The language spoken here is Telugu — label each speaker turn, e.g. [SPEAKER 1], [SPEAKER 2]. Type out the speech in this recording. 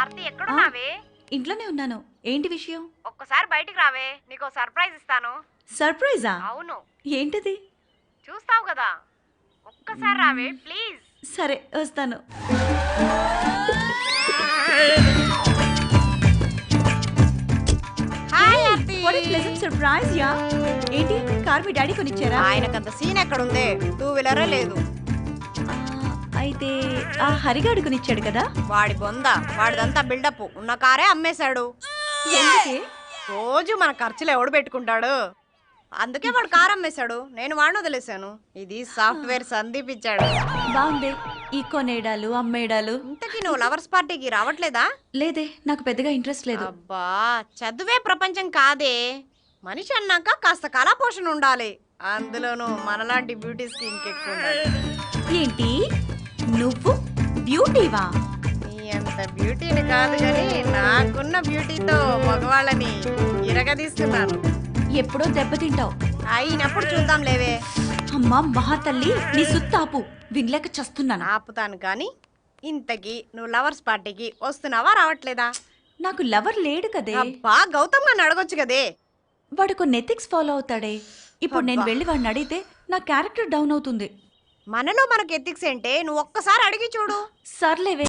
[SPEAKER 1] ఆర్తి ఎక్కడున్నావే?
[SPEAKER 2] ఇంట్లోనే ఉన్నాను. ఏంటి విషయం?
[SPEAKER 1] ఒక్కసారి బయటికి రావే, నీకో సర్ప్రైజ్ ఇస్తాను.
[SPEAKER 2] సర్ప్రైజా?
[SPEAKER 1] అవును,
[SPEAKER 2] ఏంటది?
[SPEAKER 1] చూస్తావు కదా. ఒక్కసారి రావే ప్లీజ్.
[SPEAKER 2] సరే వస్తాను.
[SPEAKER 1] Hi Aarti.
[SPEAKER 2] What a pleasant surprise yeah. ఏంటి కార్ మీ డాడీ కొనిచ్చారా?
[SPEAKER 1] ఆయనకంత సీన్ ఎక్కడుందే, 2 వీలరే లేదు.
[SPEAKER 2] అయితే ఆ హరిగాడు కొనిచ్చాడు కదా.
[SPEAKER 1] వాడి బొంద, వాడిదంతా బిల్డప్. ఉన్న కారే అమ్మేశాడు.
[SPEAKER 2] ఎందుకే?
[SPEAKER 1] రోజు మన ఖర్చులు ఎవడు పెట్టుకుంటాడు, అందుకే వాడు కారు అమ్మేశాడు. నేను వాడిని వదిలేశాను. ఇది సాఫ్ట్వేర్ సందీప్ ఇచ్చాడు.
[SPEAKER 2] బాగుంది ఈ కొనేడాలు అమ్మేడాలు.
[SPEAKER 1] ఇంతకీ నువ్వు లవర్స్ పార్టీకి రావట్లేదా?
[SPEAKER 2] లేదే, నాకు పెద్దగా ఇంట్రెస్ట్ లేదు.
[SPEAKER 1] అబ్బా, చదువే ప్రపంచం కాదే. మనిషి అన్నాక కాస్త కళా పోషణ ఉండాలి. అందులోనూ మనలాంటి బ్యూటీస్ కి ఇంకెక్కువ ఉండాలి.
[SPEAKER 2] ఏంటి నువ్వు బ్యూటీవా?
[SPEAKER 1] నీ అంత బ్యూటీని కాదు గాని నాకున్న బ్యూటీతో మగవాళ్ళని ఇరగదీస్తున్నాను.
[SPEAKER 2] ఎప్పుడో దెబ్బతింటావు.
[SPEAKER 1] అయినప్పుడు చూద్దాం లేవే.
[SPEAKER 2] అమ్మా మహాతల్లి, నీ సుత్తాపు వినలేక చస్తున్నాను.
[SPEAKER 1] ఆపుతాను కానీ, ఇంతకీ నువ్వు లవర్స్ పార్టీకి వస్తున్నావా రావట్లేదా?
[SPEAKER 2] నాకు లవర్ లేడు కదే.
[SPEAKER 1] అబ్బా, గౌతమ్ గారిని అడగొచ్చు కదే.
[SPEAKER 2] వాడు కొన్ని ఎథిక్స్ ఫాలో అవుతాడే. ఇప్పుడు నేను
[SPEAKER 1] అబ్బా.
[SPEAKER 2] వెళ్ళి వాడిని అడిగితే నా క్యారెక్టర్ డౌన్ అవుతుంది.
[SPEAKER 1] మనలో మనకు ఎథిక్స్ ఏంటే, నువ్వు ఒక్కసారి అడిగి చూడు.
[SPEAKER 2] సర్లేవే.